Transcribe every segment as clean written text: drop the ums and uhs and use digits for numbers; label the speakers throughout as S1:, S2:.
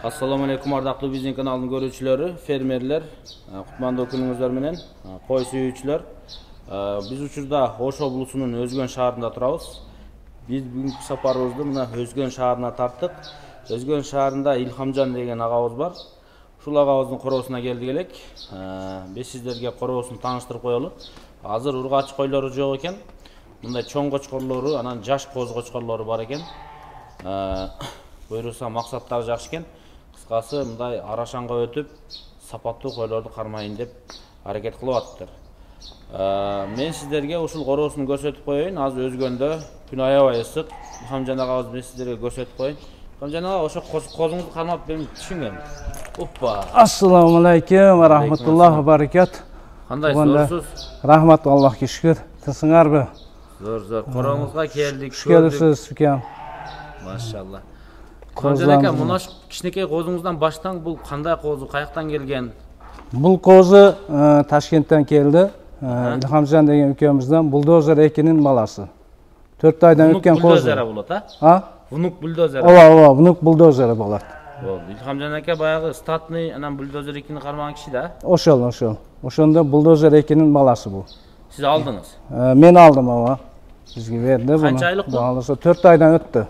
S1: Assalamu alaikum ardaqlı bizning kanalının görüşçüleri, fermerler, kutmandуу күнүңүздөр менен, koy suyucular. Biz uçurda Oş oblusunun Özgön şaharında turabız. Biz bugünkü saparыбызды мына Özgön şaharına tarttık. Özgön şaharında İlhamcan деген агабыз бар. Ушул агабыздын короосуна келдик элек. Биз сиздерге короосун тааныштырып коелу. Азыр ургач койлору жок экен. Мындай чоң кочкорлору, анан жаш коз кочкорлору бар экен. Буйруса максаттары жакшы экен. Кыскасы мындай арашанга өтүп, сапаттуу койлорду кармайын деп аракет кылып атыптыр. Мен сиздерге ушул короосун көрсөтүп коеюн. Азыр Өзгөндө күн аябай ысык. Илхамжан агабыз мен сиздерге көрсөтүп коеюн. Илхамжан ага, ошо козуңузду кармап мен түшүнгөм. Оппа.
S2: Assalamu alaikum wa rahmatullohi wa barakatuh.
S1: Кандайсыз?
S2: Рахмат, Аллахка шүкүр. Тысыңарбы?
S1: Зор. Короңузга келдик.
S2: Шүкүрсүз икем.
S1: Машалла. Илхамжан ака, мына кичинекей козуңуздан баштаң, бул кандай козу, каяктан келген?
S2: Бул козу Ташкенттен келди. Илхамжан деген экөөбүздөн бульдозер экинин баласы. 4 айдан өткөн козу.
S1: Бульдозер болот, а? Внук бульдозер.
S2: Ооба, внук бульдозер болот.
S1: Илхамжан ака баягы статный, анан бульдозер экинин кармаган киши да?
S2: Ошол. Ошондо бульдозер экинин баласы бул.
S1: Сиз алдыңыз?
S2: Мен алдым, ооба. Бизге берди буну.
S1: Канча айлык бул?
S2: Алса 4 айдан өттү.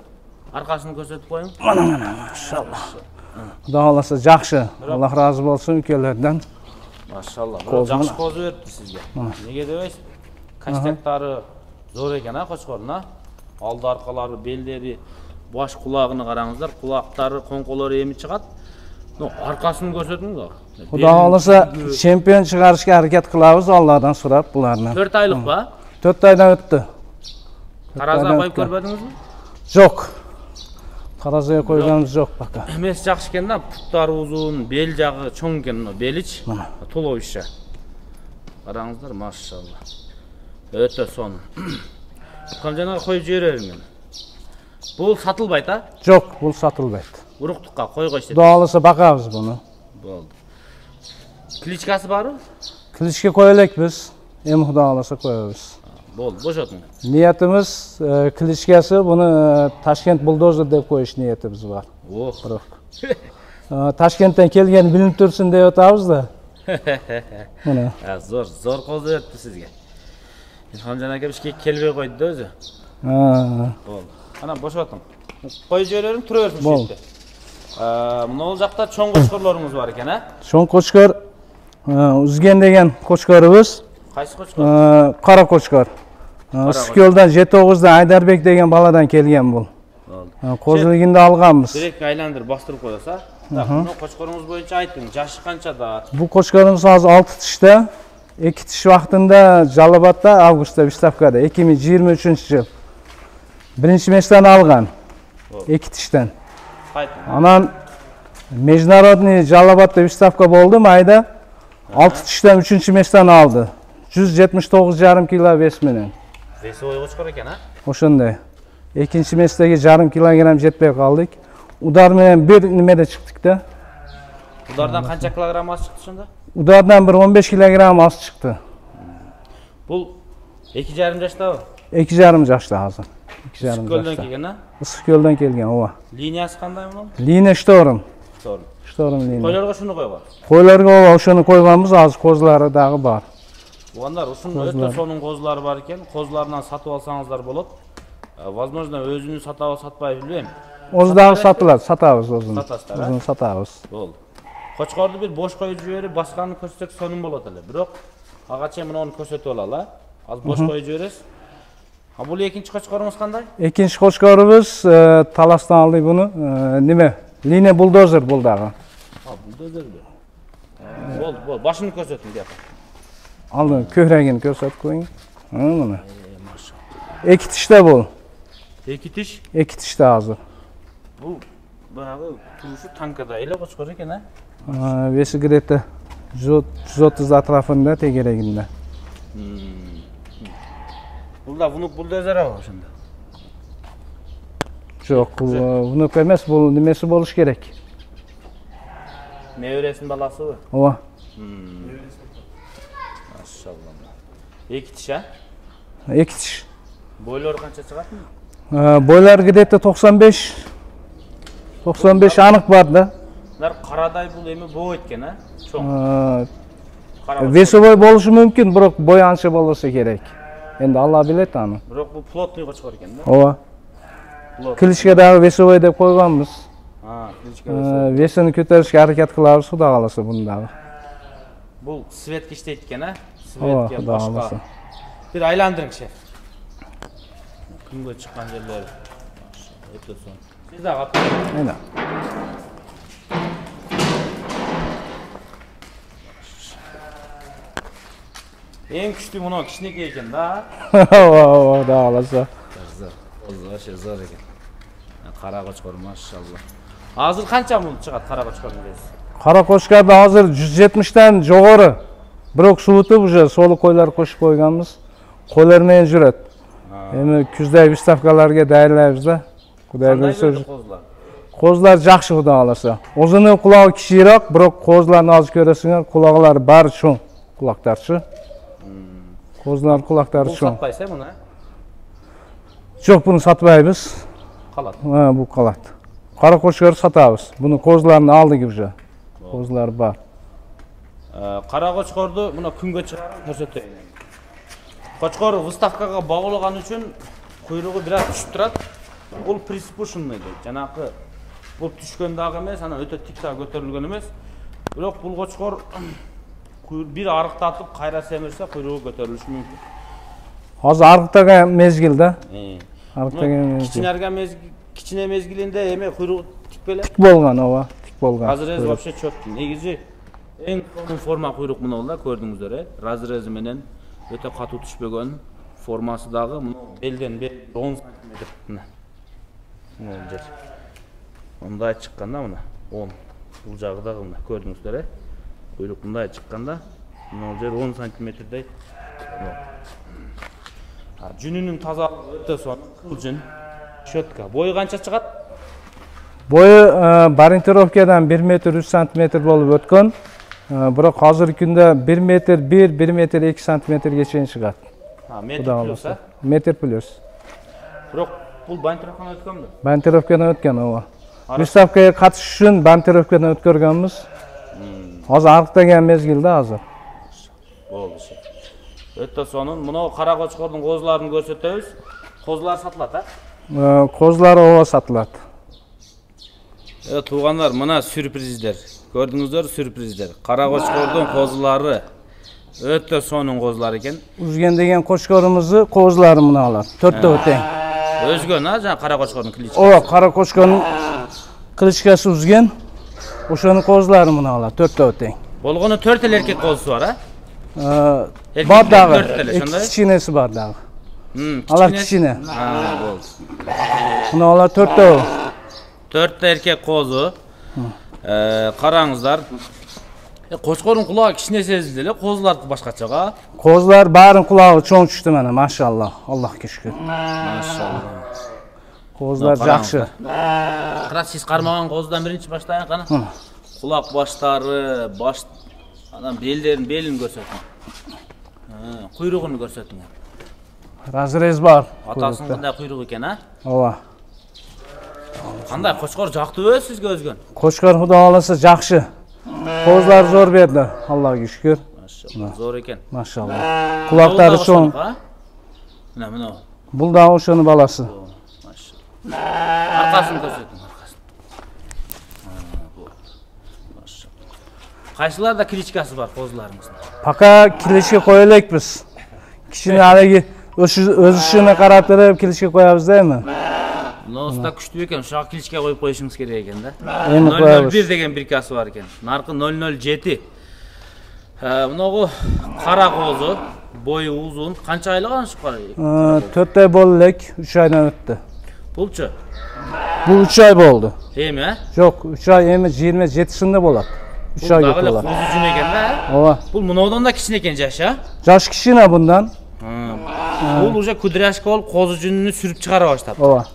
S1: Аркасын көрсөтүп коюң.
S2: Мана, машалла. Кудай аласа жакшы. Аллах разы болсун өлкөлөрдөн.
S1: Машалла. Жакшы козу берипти сизге. Неге дебейсиз? Кастектары зор экен, кочкордун, а? Алды аркалары, белдери, баш кулагын караңыздар. Кулактары, коңколору эми чыгат. Аркасын көрсөтүңүз.
S2: Кудай аласа чемпион чыгарышка аракет кылабыз, Алладан сурап буларны.
S1: 4 айлык ба?
S2: 4 айдан өттү.
S1: Таразга коюп көрбөдүңүзбү?
S2: Жок. Таразга койганыбыз жок пока.
S1: Эмес жакшы экен да, путтары узун, бел жагы чоң экен, белич, туловище. Караңыздар, машалла. Өтө сонун. Илхамжан коюп жибере бериң. Бул сатылбайт, а?
S2: Жок, бул сатылбайт.
S1: Уруктукка койгойсуз.
S2: Кудай аласа бакабыз буну.
S1: Болду. Кличкасы барбы?
S2: Кличке кое элекпиз. Эми Кудай аласа коебуз.
S1: Болду, бошотуң.
S2: Ниетimiz кличкасы буну Ташкент бульдозер деп коюш ниетибиз бар.
S1: Ох.
S2: Ташкенттен келген билинип турсун деп атабыз да. Мына.
S1: Зор козу берипти сизге. Илхамжан ака бизге келбей койду да өзү. Болду. Анан бошотуң. Коюп жибере бериң, тура берсин ушул жерде. Мына жакта чоң кочкорлоруңуз бар экен, а?
S2: Чоң кочкор Үзген деген кочкорубуз.
S1: Кайсы кочкор?
S2: Кара кочкор. Скөлдөн 7-9да Айдарбек деген баладан келген бул. Козулугунда алганбыз.
S1: Директ айландырып бастырып коесуз, а? Мына кочкоруңуз боюнча айтың, жашы канчада?
S2: Бул кочкорубуз азыр 6 тиште. 2 тиш вактында Жалалабадда августта выставкада 2023-жыл. Биринчи месттен алган. 2 тиштен. Анан международный Жалалабадда выставка болду майда. 6 тиштен 3-чү месттен алды. 179,5 кило вес менен.
S1: Веси ой кочкор экен, а?
S2: Ошондой. Экинчи месттеги жарым килограмм жетпей калдык. Удар менен бир немеде чыктык да.
S1: Удардан канча килограмм аз чыкты ошондо?
S2: Удардан 15 килограмм аз чыкты.
S1: Бул 2,5 жаштабы?
S2: 2,5 жашта азыр. 2,5 жашта.
S1: Ысык келген, а?
S2: Ысык көлдөн келген, ооба.
S1: Линиясы кандай мунун?
S2: Линия шторм.
S1: Шторм
S2: линия.
S1: Койлорго шуну койгон.
S2: Койлорго ооба ошону койганбыз, азыр козулары дагы бар.
S1: Угандар, ушунун өтө сонун козулары бар экен. Козуларынан сатып алсаңыздар болот. Возможно, өзүнүн сатабы сатпай билбейм.
S2: Өзү дагы сатылат, сатабыз өзүн.
S1: Өзүн
S2: сатабыз.
S1: Болду. Кочкорду бир бош коюп жиберип, башканы көрсөтсөк сонун болот эле. Бирок ага чейин муну көрсөтүп алалы, а? Аз бош коюп жибересиз. Бул экинчи кочкоруңуз кандай?
S2: Экинчи кочкорубуз Таластан алды буну. Неме? Линия бульдозер бул дагы.
S1: Бульдозерби? Болду. Башын көрсөтүң деп.
S2: Алды, көйрөгүн көрсөтүп коюң. Мына. Машалла. 2 тиште бул.
S1: 2 тиш?
S2: 2 тиште азыр.
S1: Бул баягы турушу танкада эле кочкор экен, а?
S2: Веси где-то 130 атрафында тегерегинде.
S1: Бул да внук бульдозер абы ошондо?
S2: Жок, бул внук эмес, бул немеси болуш керек.
S1: Небересинин баласыбы?
S2: Ооба.
S1: Машалла. 2 тиш, а?
S2: 2 тиш.
S1: Бойлору канча чыгат?
S2: Бойлар где-то 95. 95 anıq бар да.
S1: Bunlar qaraday bul emi boğ etken ha? Çoğ.
S2: Весовой болушу мүмкүн, бирок бой анча болбосо керек. Эndi Алла билет аны.
S1: Бирок бул плотный кочкор экен да?
S2: Ооба. Кличке дагы весовой деп койгонбуз.
S1: Кличке
S2: Весini көтөрүшкө аракет кылабыз, Кудай кааласа буну дагы.
S1: Бул светке иштейт экен а?
S2: Ооба,
S1: Светке
S2: Кудай кааласа.
S1: Bir aylandırın şef. Күнгө чыккан жерлери. Өтө соң. Сиз дагы ап.
S2: Айна.
S1: Эң күчтүү мына кичинекей экен да.
S2: Ооба, Кудай кааласа.
S1: Вообще зор экен. Кара кочкор машалла. Азыр канча мул чыгат кара кочкордун веси?
S2: Кара кочкордо азыр 170тен жогору. Бирок суутуп уже солу койлар кошуп койгонбуз. Койлар менен жүрөт. Эми күздө выставкаларга даярдайбыз да. Кудай көрсө. Козулар жакшы, Кудай кааласа. Озуну кулагы кичиирээк, бирок козулардын азыр көрөсүңөр, кулагылары баары чоң кулактарчы. Козулардын кулактары чоң.
S1: Бул сатпайсыз муну?
S2: Жок, буну сатпайбыз.
S1: Калат.
S2: Бул калат. Кара кочкор сатабыз. Буну козулардын алдыгы уже. Козулар бар.
S1: Кара кочкорду мына күнгө чыгарып көрсөтөйүн. Кочкор выставкага багылган үчүн куйругу бир аз түшүп турат. Бул приспушенный дейт. Жанакы бул түшкөн дагы эмес, анан өтө тик дагы көтөрүлгөн эмес. Бирок бул кочкор бир арыктатып кайра семирсе куйругу көтөрүлүшү мүмкүн.
S2: Азыр арыктаган мезгил да. Арыктаган
S1: мезгил. Кичине мезгилинде эме куйругу тик беле?
S2: Тик болгон, ооба, тик болгон.
S1: Разрез вообще чөптү. Негизи эң форма куйрук мына да көрдүңүздөр, разрези менен өтө катуу түшпөгөн, формасы дагы белден бел 10 см. Мына. Мына жер. Мындай чыкканда мына 10. Бул жагы дагы мына көрдүңүздөр, куйрук мындай чыкканда мына жер 10 см-дей. Жүнүнүн тазалыгы өтө сонун, кыл жүн. Щетка. Бою канча чыгат?
S2: Бою баринтировкадан 1 метр 3 см болуп өткөн. Бирок азыркы күндө 1 метр 1 метр 2 сантиметрге чейин чыгат.
S1: Метр плюс, а?
S2: Метр плюс.
S1: Бирок бул бантировкадан өткөнбү?
S2: Бантировкадан өткөн, ооба. Выставкага катышыш үчүн бантировкадан өткөргөнбүз. Азыр арыктаган мезгилде азыр.
S1: Болду. Өтө сонун. Мына кара кочкордун козуларын көрсөтөбүз. Козулар сатылат, а?
S2: Козулар ооба сатылат.
S1: Туугандар, мына сюрприздер. Көрдүңүздөр, сюрприздер. Кара кочкордун козулары өтө сонун козулар экен.
S2: Үзген деген кочкорумузду козулары мыналар. 4төө тең.
S1: Өзгөн, а, жана кара кочкордун кличкасы.
S2: Ооба, кара кочкордун кличкасы үзген. Ошонун козулары мыналар, 4төө тең.
S1: Болгону 4 эле эркек козусу бар, а?
S2: Бар дагы. Кичинеси бар дагы. Алар кичине.
S1: Болду.
S2: Мыналар 4төө.
S1: 4 эркек козу. Караңыздар. Кочкордун кулагы кичине сезилди эле, козулардыкы башкача го.
S2: Козулар баарын кулагы чоң түштү мына, машалла. Аллахка шүкүр.
S1: Машалла.
S2: Козулар жакшы.
S1: Кырат сиз кармаган козудан биринчи баштайын кана. Кулак баштары, анан белин көрсөтүң. Куйругун көрсөтүң.
S2: Разрез бар.
S1: Атасынын кандай куйругу экен, а?
S2: Ооба.
S1: Кандай кочкор жактыбы сизге өзгөн?
S2: Кочкор Кудай кааласа жакшы. Козулар зор берди, Аллахка шүкүр.
S1: Машалла, зор экен.
S2: Машалла. Кулактары чоң.
S1: Мына.
S2: Бул да ошонун баласы.
S1: Машалла. Аркасын көрсөтүң, аркасын. Машалла. Кайсыларда кличкасы бар козуларыңыздын?
S2: Пока кличке кое элекпиз. Кичине алеги өзүшүнө карап туруп кличке коябыз дейми?
S1: Носта күчтүү экен, ушуга кличке коюп коюшуңуз керек экен да.
S2: Эми коябыз.
S1: 001 деген биркасы бар экен. Наркы 007. Мынагу кара козу, бою узун, канча айлык анышы кара?
S2: 4 ай болду элек, 3 айдан өттү.
S1: Булчу?
S2: Бул 3 ай болду.
S1: Эми, а?
S2: Жок, 3 ай эми 27-синде болот. 3 ай болот.
S1: Бул козу жүн экен да?
S2: Ооба.
S1: Бул мынаудан да кичине экен жашы, а?
S2: Жаш кичине bundan.
S1: Бул уже кудряшка болуп козу жүнүнү сүрүп чыгара баштапты.
S2: Ооба.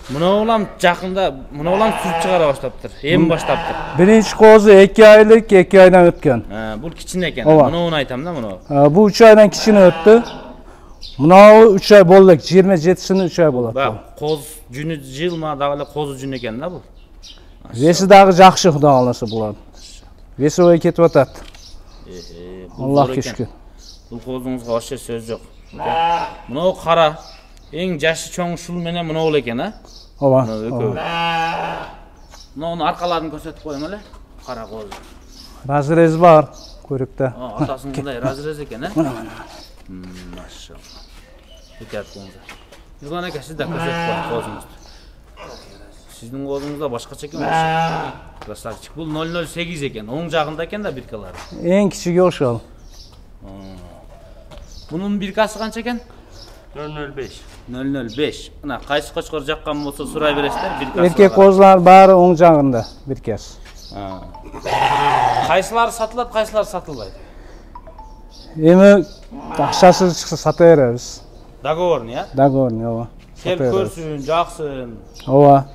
S1: Мынау жакында, мынау сүрүп чыгара баштаптыр. Эми баштаптыр.
S2: Биринчи козу 2 айлык, 2 айдан өткөн.
S1: Бул кичине экен. Мынауну айтам да, мынау.
S2: Бул 3 айдан кичине өттү. Мынау 3 ай болду элек, 27-синде 3 ай болот.
S1: Бак, коз жүнү жылма дагы эле козу жүн экен да бул.
S2: Весі дағы жақшы Құда қаласа бұлар. Весі ой кетіп атады. Аллах кешкі.
S1: Бұл қозыңызға вообще сөз жоқ. Мынау қара, ең жашы чоң шул менен мынау екен, а?
S2: Ова.
S1: Мынауны арқаларын көрсетіп қойым әлі? Қара қозы.
S2: Разрез бар, көрікті.
S1: Атасын қандай разрез екен, а? Машалла. Екеріп қоңыздар. Нұрған әке, сіз де көрсетіп қойым қозыңызды. Сіздің қозыңызда башқаша екен вообще. Красавчик. Бұл 008 екен, оң жағында екен да біркалары.
S2: Ең кішіге ошол.
S1: Бұның біркасы қанша екен?
S3: 005.
S1: 005. Мына қайсы қошқар жаққан болса сұрай бересіздер, біркасы.
S2: Еркек қозылар бары оң жағында біркес.
S1: Қайсылары сатылады, қайсылары сатылбайды?
S2: Емі ақшасы шықса сата береміз.
S1: Договорный, а?
S2: Договорный, ова.
S1: Келіп көрсін, жақсын.
S2: Ова.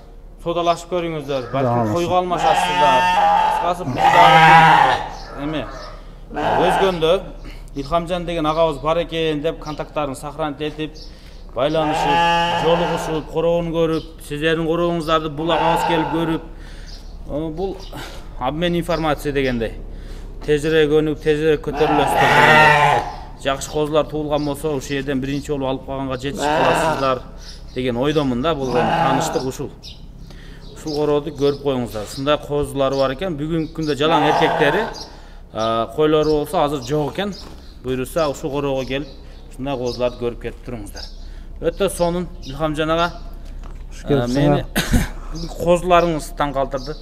S1: Содалашып көріңіздер, бәлкім қойға алмашасыздар. Қысқасы бұлдағы еме. Өзгенді Илхамжан деген ағауыз бар екен деп контакттарын сақрант етіп, байланышып, жолығышып, қорауын көріп, сіздердің қорауыңыздарды бұл ағауыз келіп көріп, бұл обмен информация дегендей. Тезірек өніп, тезірек көтерілесіздер. Жақшы қозылар туылған болса, осы жерден бірінші олып алып қалғанға жетішіп қаласыздар деген ойдамын да, бұл таныштық ұшыл. Ұшыл қорауды көріп қойыңыздар. Сондай қозылары бар екен, бүгінгі күнде жалаң еркектері, қойлары болса азыр жоқ екен. Бұйырса ұшыл қорауға келіп, сондай қозыларды көріп кетіп тұрыңыздар. Өтті сонын Илхамжан аға, мені қозыларыңыз таң қалтырды.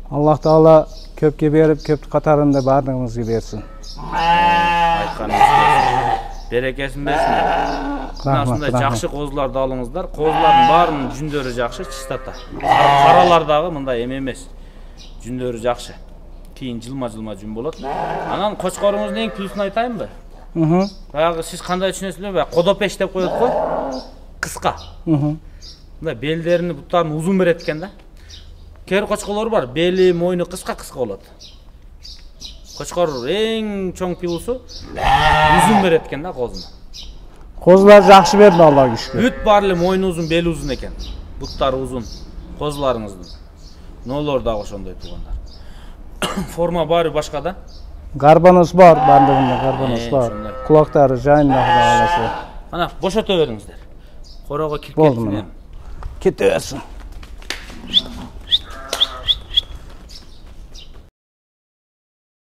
S2: Аллах Тағала көпке беріп, көпті қатарында бардыңызға берсін.
S1: Берекесін берсін. Сондай жақшы қозыларды алыңыздар. Қозылардың барының жүндері жақшы, чистота. Қаралардағы мындай емес. Жүндері жақшы. Кейін жылма-жылма жүн болады. Анан қошқарыңыздың ең плюсын айтайын ба? Баяғы сіз қандай түсінесіздер бе? Қодопеш деп қойды ғой. Қысқа. Белдеріні бұттарын ұзын береді екен да. Кер қошқалар бар, белі, мойны қысқа-қысқа болады. Қошқар ең чоң пилысы ұзын береді екен да қозыны.
S2: Қозылар жақшы берді Алла күшкі.
S1: Бүт барлы мойны ұзын, белі ұзын екен. Бұттары ұзын, қозыларыңыздың. Нолор дағы шондай туғандар. Форма бары башқа да?
S2: Гарбанос бар, бандығында гарбанос бар. Құлақтары жайында Құда қаласа.
S1: Ана, бош өте беріңіздер. Қорауға келіп
S2: кетті. Кетті өсін.